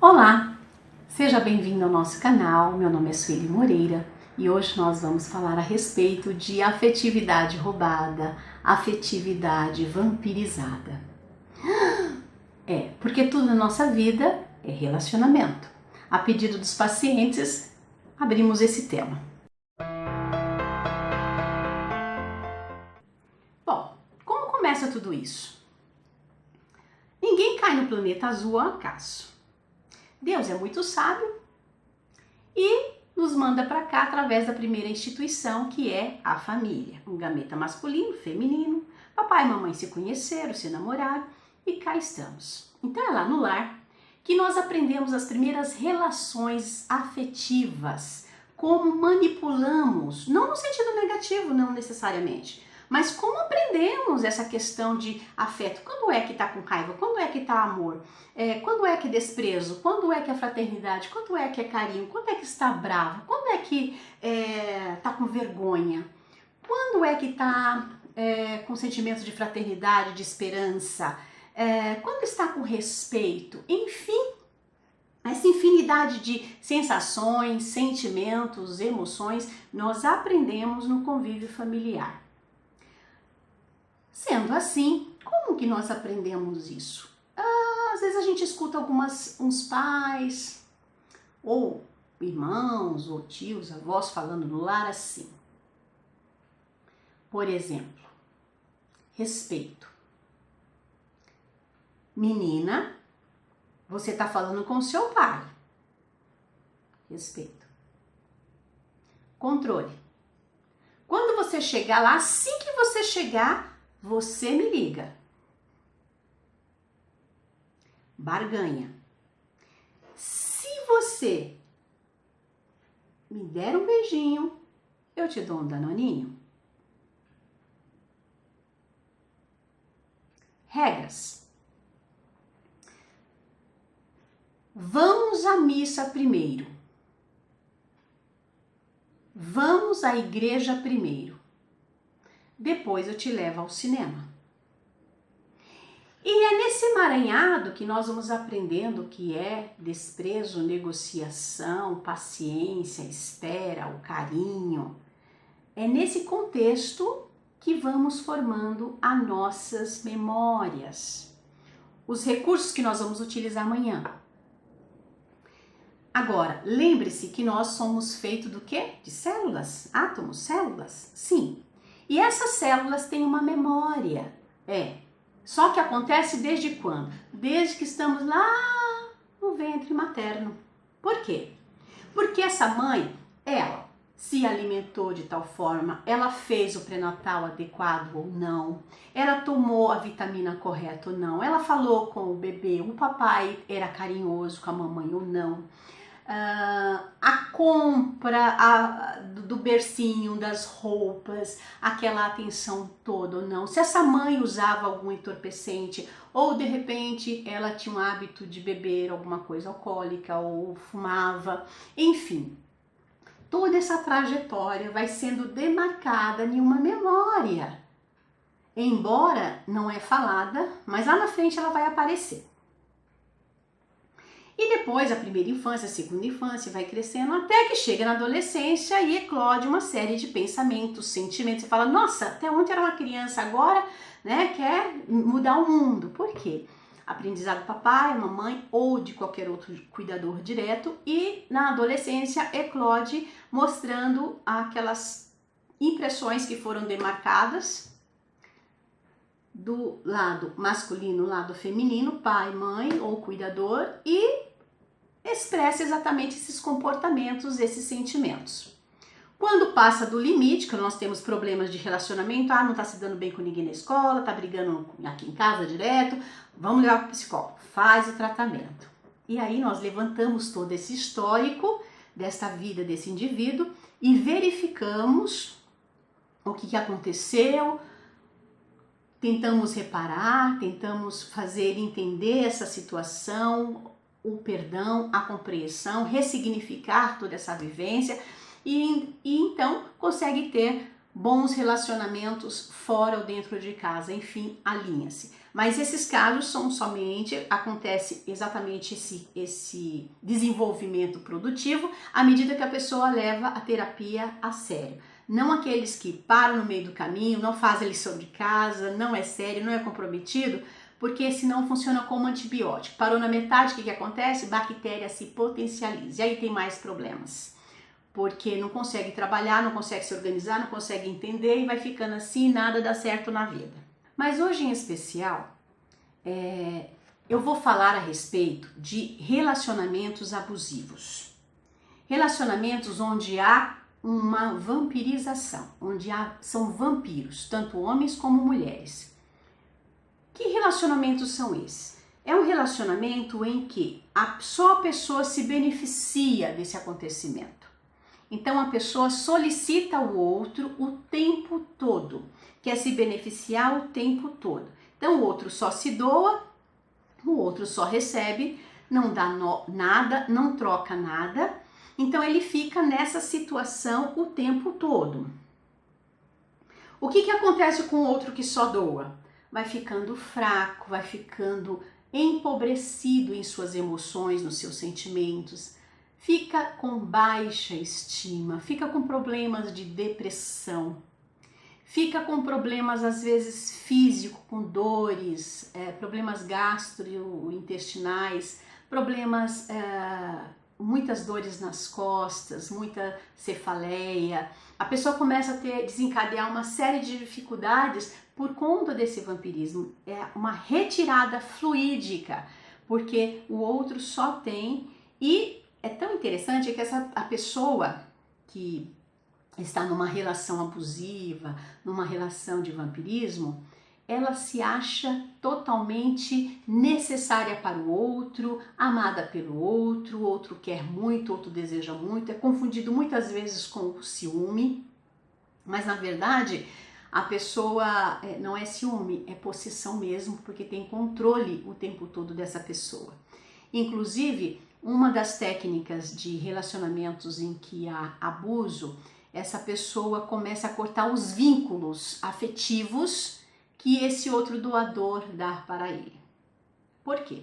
Olá, seja bem-vindo ao nosso canal. Meu nome é Sueli Moreira e hoje nós vamos falar a respeito de afetividade roubada, afetividade vampirizada. Porque tudo na nossa vida é relacionamento. A pedido dos pacientes, abrimos esse tema. Bom, como começa tudo isso? Ninguém cai no planeta azul ao acaso. Deus é muito sábio e nos manda para cá através da primeira instituição, que é a família. Um gameta masculino, feminino, papai e mamãe se conheceram, se namoraram e cá estamos. Então é lá no lar que nós aprendemos as primeiras relações afetivas, como manipulamos, não no sentido negativo, não necessariamente, mas como aprendemos essa questão de afeto. Quando é que tá com raiva? Quando é que tá amor? Quando é que é desprezo? Quando é que é fraternidade? Quando é que é carinho? Quando é que está bravo? Quando é que tá com vergonha? Quando é que tá com sentimento de fraternidade, de esperança? Quando está com respeito? Enfim, essa infinidade de sensações, sentimentos, emoções, nós aprendemos no convívio familiar. Sendo assim, como que nós aprendemos isso? Às vezes a gente escuta uns pais, ou irmãos, ou tios, avós falando no lar assim. Por exemplo, respeito. Menina, você está falando com seu pai. Respeito. Controle. Quando você chegar lá, assim que você chegar, você me liga. Barganha. Se você me der um beijinho, eu te dou um danoninho. Regras. Vamos à missa primeiro. Vamos à igreja primeiro. Depois eu te levo ao cinema. E é nesse emaranhado que nós vamos aprendendo o que é desprezo, negociação, paciência, espera, o carinho. É nesse contexto que vamos formando as nossas memórias. Os recursos que nós vamos utilizar amanhã. Agora, lembre-se que nós somos feitos do quê? De células, átomos, células, sim. E essas células têm uma memória, Só que acontece desde quando? Desde que estamos lá no ventre materno. Por quê? Porque essa mãe, ela se alimentou de tal forma, ela fez o pré-natal adequado ou não, ela tomou a vitamina correta ou não, ela falou com o bebê, o papai era carinhoso com a mamãe ou não. A compra do bercinho, das roupas, aquela atenção toda ou não, se essa mãe usava algum entorpecente ou de repente ela tinha um hábito de beber alguma coisa alcoólica ou fumava, enfim, toda essa trajetória vai sendo demarcada em uma memória, embora não é falada, mas lá na frente ela vai aparecer. E depois a primeira infância, a segunda infância, vai crescendo até que chega na adolescência e eclode uma série de pensamentos, sentimentos. Você fala, nossa, até ontem era uma criança, agora quer mudar o mundo. Por quê? Aprendizado do papai, mamãe ou de qualquer outro cuidador direto. E na adolescência eclode mostrando aquelas impressões que foram demarcadas do lado masculino, lado feminino, pai, mãe ou cuidador, e expressa exatamente esses comportamentos, esses sentimentos. Quando passa do limite, que nós temos problemas de relacionamento, não tá se dando bem com ninguém na escola, tá brigando aqui em casa direto, vamos levar para o psicólogo, faz o tratamento. E aí nós levantamos todo esse histórico desta vida desse indivíduo e verificamos o que aconteceu, tentamos reparar, tentamos fazer entender essa situação, o perdão, a compreensão, ressignificar toda essa vivência e então consegue ter bons relacionamentos fora ou dentro de casa, enfim, alinha-se. Mas esses casos são somente, acontece exatamente esse desenvolvimento produtivo à medida que a pessoa leva a terapia a sério. Não aqueles que param no meio do caminho, não fazem a lição de casa, não é sério, não é comprometido, porque senão funciona como antibiótico. Parou na metade, o que acontece? Bactéria se potencializa e aí tem mais problemas. Porque não consegue trabalhar, não consegue se organizar, não consegue entender e vai ficando assim e nada dá certo na vida. Mas hoje em especial, eu vou falar a respeito de relacionamentos abusivos. Relacionamentos onde há uma vampirização, onde são vampiros, tanto homens como mulheres. Que relacionamentos são esses? É um relacionamento em que só a pessoa se beneficia desse acontecimento. Então a pessoa solicita ao outro o tempo todo, quer se beneficiar o tempo todo. Então o outro só se doa, o outro só recebe, não dá nada, não troca nada. Então ele fica nessa situação o tempo todo. O que acontece com o outro que só doa? Vai ficando fraco, vai ficando empobrecido em suas emoções, nos seus sentimentos, fica com baixa estima, fica com problemas de depressão, fica com problemas às vezes físicos, com dores, problemas gastrointestinais, problemas, muitas dores nas costas, muita cefaleia. A pessoa começa a desencadear uma série de dificuldades por conta desse vampirismo. É uma retirada fluídica, porque o outro só tem. E é tão interessante que a pessoa que está numa relação abusiva, numa relação de vampirismo, ela se acha totalmente necessária para o outro, amada pelo outro, o outro quer muito, o outro deseja muito, é confundido muitas vezes com o ciúme, mas na verdade a pessoa não é ciúme, é possessão mesmo, porque tem controle o tempo todo dessa pessoa. Inclusive, uma das técnicas de relacionamentos em que há abuso, essa pessoa começa a cortar os vínculos afetivos que esse outro doador dá para ele. Por quê?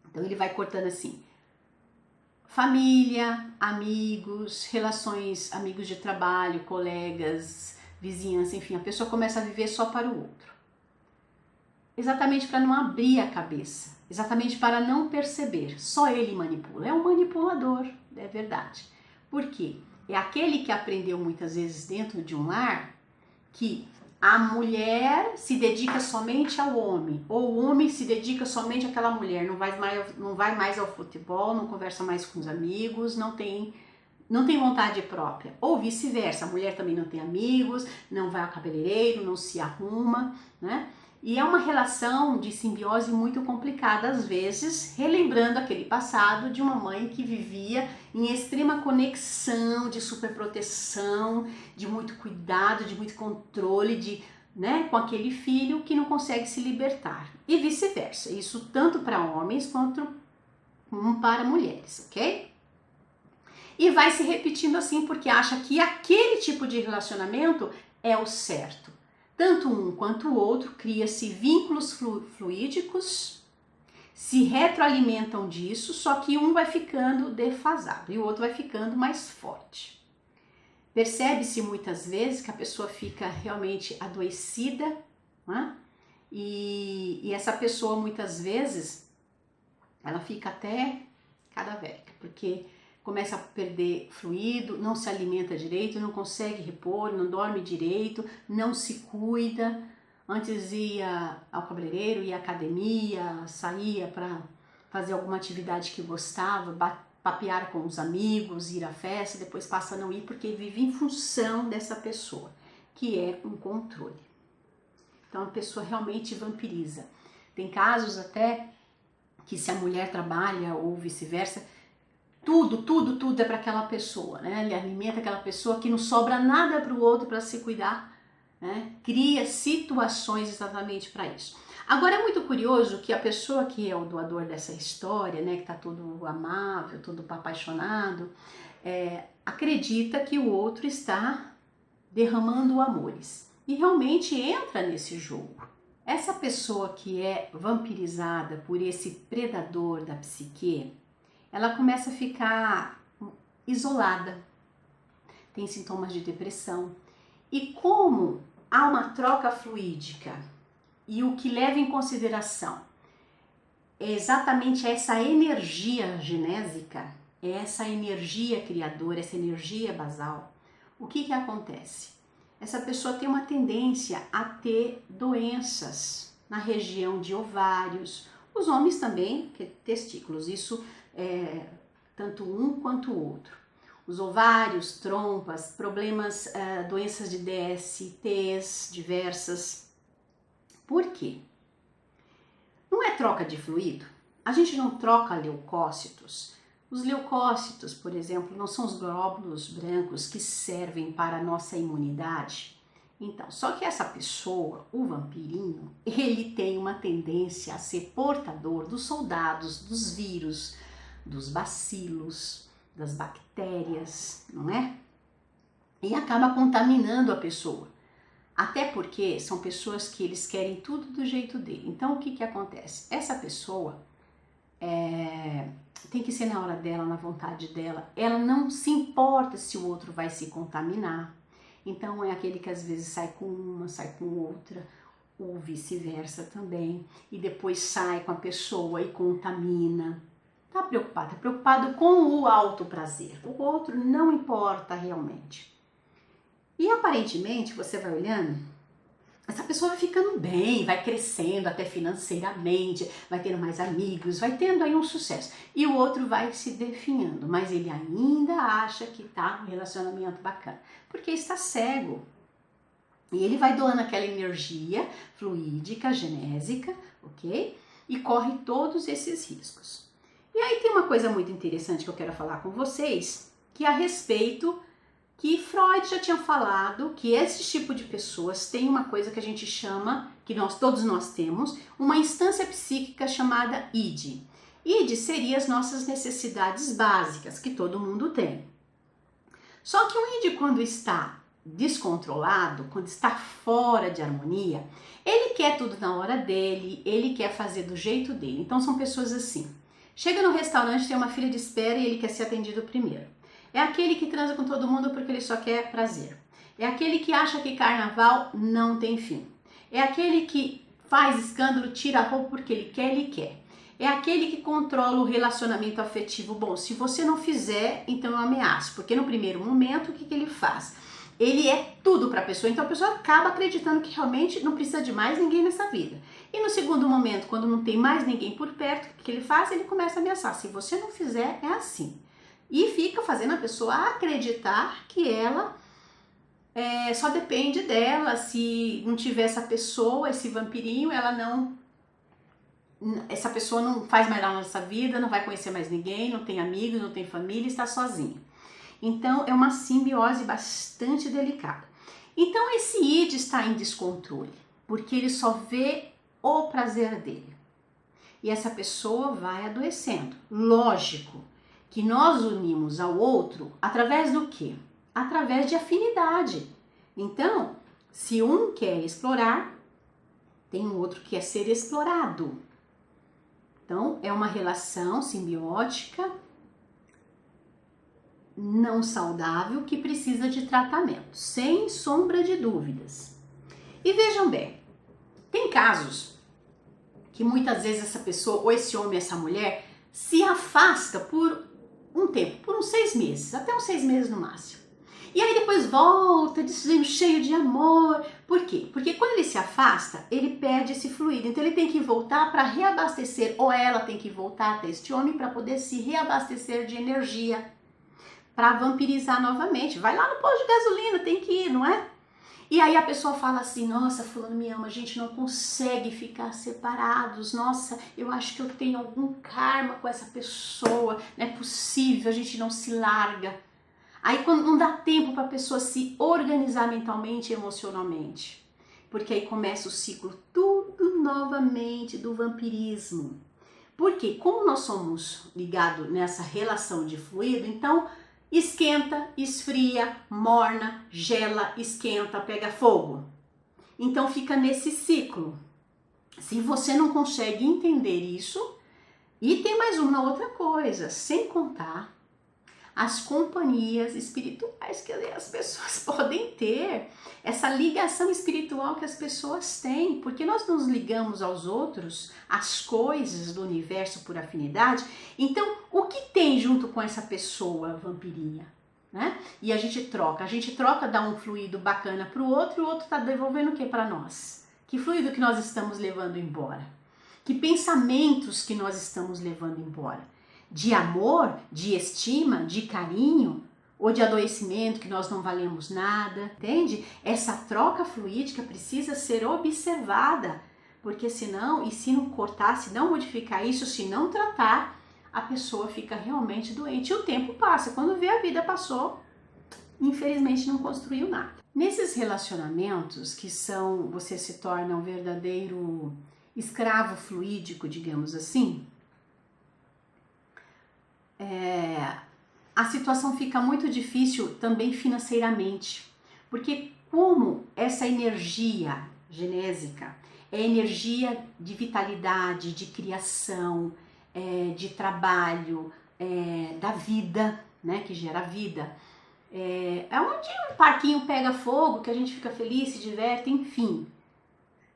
Então ele vai cortando assim: família, amigos, relações, amigos de trabalho, colegas, vizinhança, enfim, a pessoa começa a viver só para o outro. Exatamente para não abrir a cabeça, exatamente para não perceber. Só ele manipula. É um manipulador, é verdade. Por quê? É aquele que aprendeu muitas vezes dentro de um lar que a mulher se dedica somente ao homem, ou o homem se dedica somente àquela mulher, não vai mais ao futebol, não conversa mais com os amigos, não tem vontade própria. Ou vice-versa, a mulher também não tem amigos, não vai ao cabeleireiro, não se arruma, né? E é uma relação de simbiose muito complicada às vezes, relembrando aquele passado de uma mãe que vivia em extrema conexão, de superproteção, de muito cuidado, de muito controle, com aquele filho que não consegue se libertar. E vice-versa, isso tanto para homens quanto para mulheres, ok? E vai se repetindo assim porque acha que aquele tipo de relacionamento é o certo. Tanto um quanto o outro cria-se vínculos fluídicos, se retroalimentam disso, só que um vai ficando defasado e o outro vai ficando mais forte. Percebe-se muitas vezes que a pessoa fica realmente adoecida, né? E essa pessoa muitas vezes ela fica até cadavérica, porque começa a perder fluido, não se alimenta direito, não consegue repor, não dorme direito, não se cuida. Antes ia ao cabeleireiro, ia à academia, saía para fazer alguma atividade que gostava, papear com os amigos, ir à festa, depois passa a não ir porque vive em função dessa pessoa, que é um controle. Então a pessoa realmente vampiriza. Tem casos até que se a mulher trabalha ou vice-versa, tudo é para aquela pessoa, né? Ele alimenta aquela pessoa que não sobra nada para o outro para se cuidar, né? Cria situações exatamente para isso. Agora é muito curioso que a pessoa que é o doador dessa história, né, que está todo amável, todo apaixonado, acredita que o outro está derramando amores e realmente entra nesse jogo. Essa pessoa que é vampirizada por esse predador da psique, ela começa a ficar isolada, tem sintomas de depressão. E como há uma troca fluídica e o que leva em consideração é exatamente essa energia genésica, é essa energia criadora, essa energia basal, o que acontece? Essa pessoa tem uma tendência a ter doenças na região de ovários, os homens também, que testículos, isso é tanto um quanto o outro. Os ovários, trompas, problemas, doenças de DSTs diversas. Por quê? Não é troca de fluido? A gente não troca leucócitos. Os leucócitos, por exemplo, não são os glóbulos brancos que servem para a nossa imunidade? Então, só que essa pessoa, o vampirinho, ele tem uma tendência a ser portador dos soldados, dos vírus, dos bacilos, das bactérias, não é? E acaba contaminando a pessoa. Até porque são pessoas que eles querem tudo do jeito dele. Então, o que acontece? Essa pessoa tem que ser na hora dela, na vontade dela. Ela não se importa se o outro vai se contaminar. Então, é aquele que às vezes sai com uma, sai com outra, ou vice-versa também. E depois sai com a pessoa e contamina. Tá preocupado com o alto prazer. O outro não importa realmente. E aparentemente, você vai olhando, essa pessoa vai ficando bem, vai crescendo até financeiramente, vai tendo mais amigos, vai tendo aí um sucesso. E o outro vai se definhando, mas ele ainda acha que tá num relacionamento bacana, porque está cego. E ele vai doando aquela energia fluídica, genésica, ok? E corre todos esses riscos. E aí tem uma coisa muito interessante que eu quero falar com vocês, que é a respeito que Freud já tinha falado que esse tipo de pessoas tem uma coisa que a gente chama, que todos nós temos, uma instância psíquica chamada id. Id seria as nossas necessidades básicas, que todo mundo tem. Só que o id, quando está descontrolado, quando está fora de harmonia, ele quer tudo na hora dele, ele quer fazer do jeito dele. Então são pessoas assim. Chega no restaurante, tem uma fila de espera e ele quer ser atendido primeiro. É aquele que transa com todo mundo porque ele só quer prazer. É aquele que acha que carnaval não tem fim. É aquele que faz escândalo, tira a roupa porque ele quer. É aquele que controla o relacionamento afetivo. Bom, se você não fizer, então eu ameaço. Porque no primeiro momento, o que ele faz? Ele é tudo para a pessoa, então a pessoa acaba acreditando que realmente não precisa de mais ninguém nessa vida. E no segundo momento, quando não tem mais ninguém por perto, o que ele faz? Ele começa a ameaçar. Se você não fizer, é assim. E fica fazendo a pessoa acreditar que ela só depende dela. Se não tiver essa pessoa, esse vampirinho, essa pessoa não faz mais nada nessa vida, não vai conhecer mais ninguém, não tem amigos, não tem família, está sozinha. Então é uma simbiose bastante delicada. Então esse id está em descontrole, porque ele só vê o prazer dele. E essa pessoa vai adoecendo. Lógico que nós unimos ao outro através do quê? Através de afinidade. Então, se um quer explorar, tem um outro que quer ser explorado. Então, é uma relação simbiótica não saudável que precisa de tratamento, sem sombra de dúvidas. E vejam bem, tem casos que muitas vezes essa pessoa, ou esse homem, essa mulher, se afasta por um tempo, por uns 6 meses, até uns 6 meses no máximo. E aí depois volta, cheio de amor. Por quê? Porque quando ele se afasta, ele perde esse fluido. Então ele tem que voltar para reabastecer, ou ela tem que voltar até este homem para poder se reabastecer de energia, para vampirizar novamente. Vai lá no posto de gasolina, tem que ir, não é? E aí a pessoa fala assim, nossa, fulano me ama, a gente não consegue ficar separados, nossa, eu acho que eu tenho algum karma com essa pessoa, não é possível, a gente não se larga. Aí quando não dá tempo para a pessoa se organizar mentalmente e emocionalmente, porque aí começa o ciclo tudo novamente do vampirismo. Porque como nós somos ligados nessa relação de fluido, então esquenta, esfria, morna, gela, esquenta, pega fogo. Então fica nesse ciclo. Se você não consegue entender isso, e tem mais uma outra coisa, sem contar as companhias espirituais que as pessoas podem ter, essa ligação espiritual que as pessoas têm, porque nós nos ligamos aos outros, às coisas do universo por afinidade. Então, o que tem junto com essa pessoa vampirinha? Né? E a gente troca, dá um fluido bacana para o outro, e o outro está devolvendo o que para nós? Que fluido que nós estamos levando embora? Que pensamentos que nós estamos levando embora? De amor, de estima, de carinho, ou de adoecimento, que nós não valemos nada, entende? Essa troca fluídica precisa ser observada, porque senão, e se não cortar, se não modificar isso, se não tratar, a pessoa fica realmente doente e o tempo passa. Quando vê, a vida passou, infelizmente não construiu nada. Nesses relacionamentos que você se torna um verdadeiro escravo fluídico, digamos assim, a situação fica muito difícil também financeiramente, porque como essa energia genésica é energia de vitalidade, de criação, de trabalho, da vida, né, que gera vida, é onde um parquinho pega fogo, que a gente fica feliz, se diverte, enfim.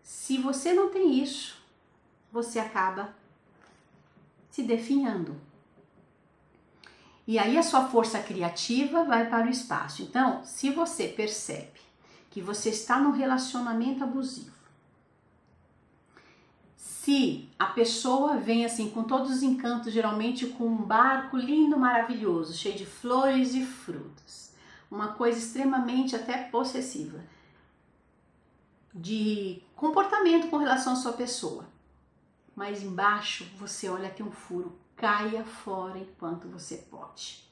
Se você não tem isso, você acaba se definhando. E aí a sua força criativa vai para o espaço. Então, se você percebe que você está num relacionamento abusivo, se a pessoa vem assim com todos os encantos, geralmente com um barco lindo, maravilhoso, cheio de flores e frutas, uma coisa extremamente até possessiva, de comportamento com relação à sua pessoa, mas embaixo você olha, tem um furo. Caia fora enquanto você pode.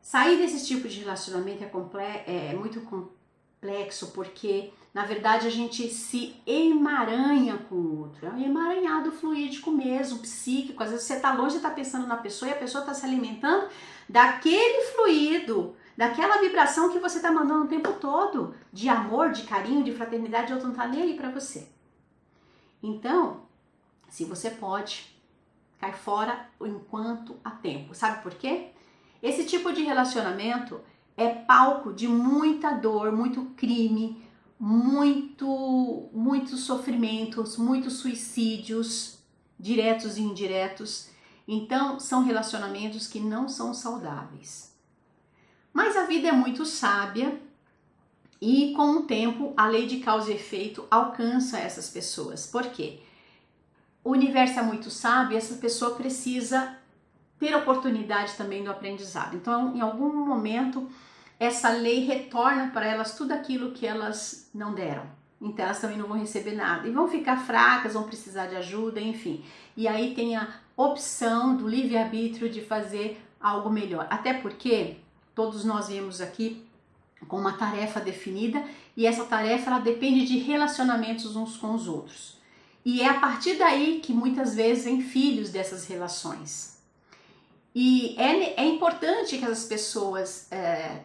Sair desse tipo de relacionamento é muito complexo, porque na verdade a gente se emaranha com o outro. É um emaranhado fluídico mesmo, psíquico. Às vezes você está longe, está pensando na pessoa e a pessoa está se alimentando daquele fluido, daquela vibração que você está mandando o tempo todo, de amor, de carinho, de fraternidade, e o outro não está nem aí para você. Então, se você pode, cai fora enquanto há tempo. Sabe por quê? Esse tipo de relacionamento é palco de muita dor, muito crime, muitos sofrimentos, muitos suicídios, diretos e indiretos. Então, são relacionamentos que não são saudáveis. Mas a vida é muito sábia e, com o tempo, a lei de causa e efeito alcança essas pessoas. Por quê? O universo é muito sábio e essa pessoa precisa ter oportunidade também do aprendizado. Então, em algum momento, essa lei retorna para elas tudo aquilo que elas não deram. Então, elas também não vão receber nada. E vão ficar fracas, vão precisar de ajuda, enfim. E aí tem a opção do livre-arbítrio de fazer algo melhor. Até porque todos nós viemos aqui com uma tarefa definida e essa tarefa ela depende de relacionamentos uns com os outros. E é a partir daí que muitas vezes vem filhos dessas relações. E é importante que essas pessoas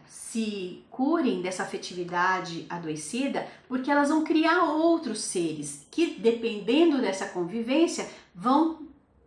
se curem dessa afetividade adoecida, porque elas vão criar outros seres que, dependendo dessa convivência, vão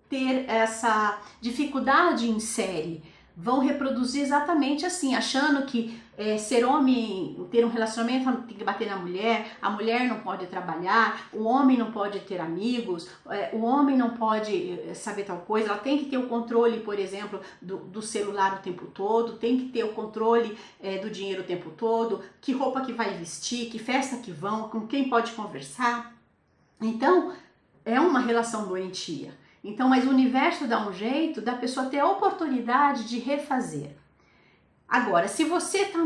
ter essa dificuldade em série, vão reproduzir exatamente assim, achando que ser homem, ter um relacionamento tem que bater na mulher, a mulher não pode trabalhar, o homem não pode ter amigos, o homem não pode saber tal coisa, ela tem que ter o controle, por exemplo, do celular o tempo todo, tem que ter o controle do dinheiro o tempo todo, que roupa que vai vestir, que festa que vão, com quem pode conversar. Então, é uma relação doentia. Então, mas o universo dá um jeito da pessoa ter a oportunidade de refazer. Agora, se você está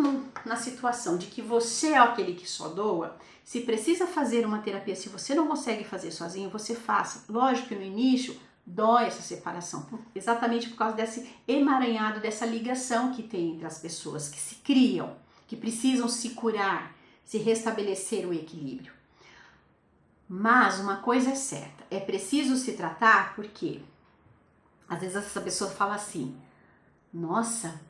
na situação de que você é aquele que só doa, se precisa fazer uma terapia, se você não consegue fazer sozinho, você faça. Lógico que no início dói essa separação, exatamente por causa desse emaranhado, dessa ligação que tem entre as pessoas, que se criam, que precisam se curar, se restabelecer o equilíbrio. Mas uma coisa é certa, é preciso se tratar porque às vezes essa pessoa fala assim, nossa,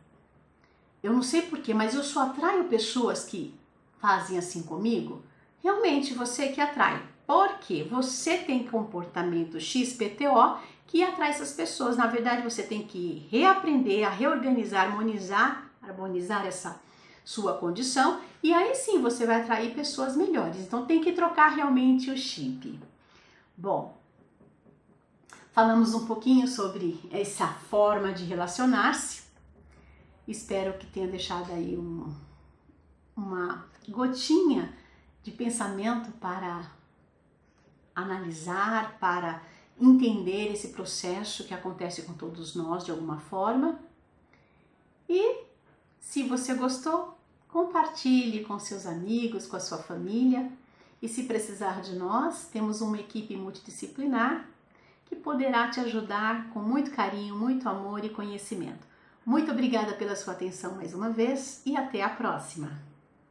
eu não sei porquê, mas eu só atraio pessoas que fazem assim comigo. Realmente você que atrai, Porque você tem comportamento XPTO que atrai essas pessoas. Na verdade, você tem que reaprender a reorganizar, harmonizar essa sua condição, e aí sim você vai atrair pessoas melhores. Então tem que trocar realmente o chip. Bom, falamos um pouquinho sobre essa forma de relacionar-se. Espero que tenha deixado aí uma gotinha de pensamento para analisar, para entender esse processo que acontece com todos nós de alguma forma. E se você gostou, compartilhe com seus amigos, com a sua família. E se precisar de nós, temos uma equipe multidisciplinar que poderá te ajudar com muito carinho, muito amor e conhecimento. Muito obrigada pela sua atenção mais uma vez e até a próxima!